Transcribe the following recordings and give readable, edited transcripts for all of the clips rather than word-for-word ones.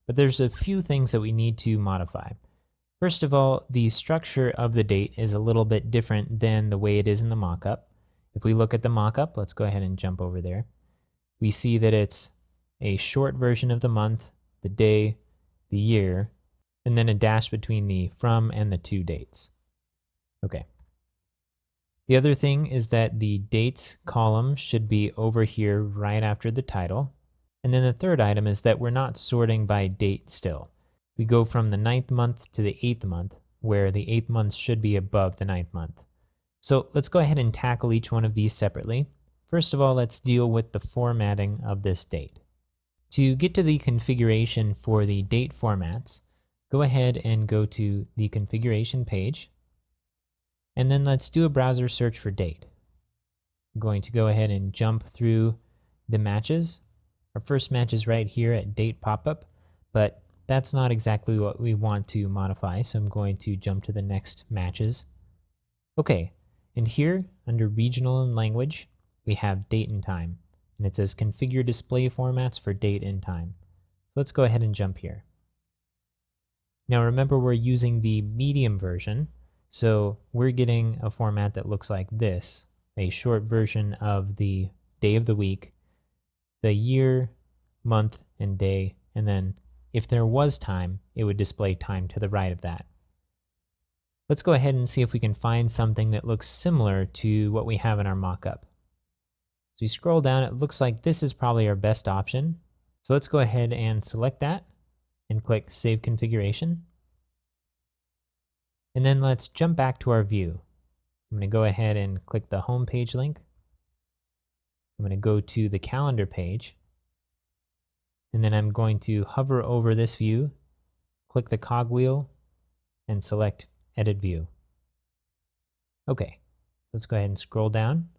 but there's a few things that we need to modify. First of all, the structure of the date is a little bit different than the way it is in the mockup. If we look at the mockup, let's go ahead and jump over there. We see that it's a short version of the month, the day, the year, and then a dash between the from and the to dates. Okay. The other thing is that the dates column should be over here right after the title. And then the third item is that we're not sorting by date still. We go from the 9th month to the 8th month, where the 8th month should be above the 9th month. So let's go ahead and tackle each one of these separately. First of all, let's deal with the formatting of this date. To get to the configuration for the date formats, go ahead and go to the configuration page. And then let's do a browser search for date. I'm going to go ahead and jump through the matches. Our first match is right here at date popup, but that's not exactly what we want to modify, so I'm going to jump to the next matches. Okay, and here under regional and language, we have date and time, and it says configure display formats for date and time. So let's go ahead and jump here. Now remember, we're using the medium version, so we're getting a format that looks like this, a short version of the day of the week, the year, month, and day, and then if there was time, it would display time to the right of that. Let's go ahead and see if we can find something that looks similar to what we have in our mockup. As we scroll down, it looks like this is probably our best option. So let's go ahead and select that and click Save Configuration. And then let's jump back to our view. I'm going to go ahead and click the home page link. I'm going to go to the calendar page. And then I'm going to hover over this view, click the cogwheel, and select Edit View. Okay, let's go ahead and scroll down.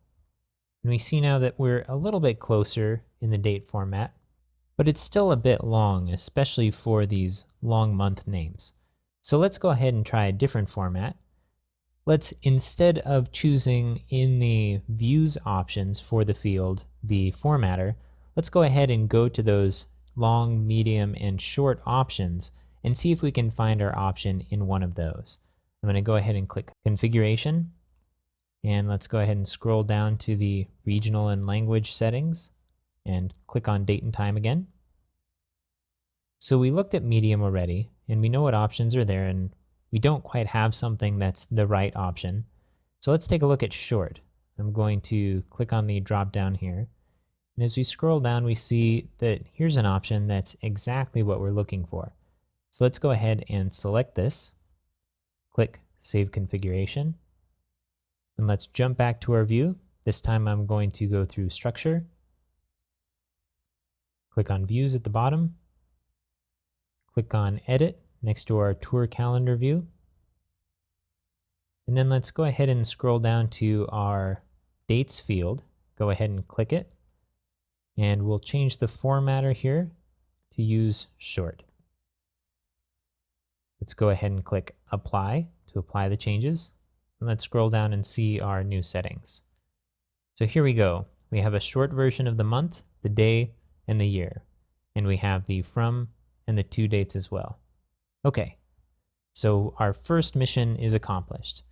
And we see now that we're a little bit closer in the date format, but it's still a bit long, especially for these long month names. So let's go ahead and try a different format. Let's, instead of choosing in the views options for the field, the formatter, let's go ahead and go to those long, medium, and short options and see if we can find our option in one of those. I'm going to go ahead and click Configuration, and let's go ahead and scroll down to the regional and language settings and click on date and time again. So we looked at medium already, and we know what options are there, and we don't quite have something that's the right option. So let's take a look at short. I'm going to click on the drop down here. And as we scroll down, we see that here's an option that's exactly what we're looking for. So let's go ahead and select this, click Save Configuration, and let's jump back to our view. This time I'm going to go through Structure, click on Views at the bottom, click on Edit next to our Tour Calendar view, and then let's go ahead and scroll down to our Dates field. Go ahead and click it. And we'll change the formatter here to use short. Let's go ahead and click Apply to apply the changes. And let's scroll down and see our new settings. So here we go. We have a short version of the month, the day, and the year. And we have the from and the to dates as well. Okay, so our first mission is accomplished.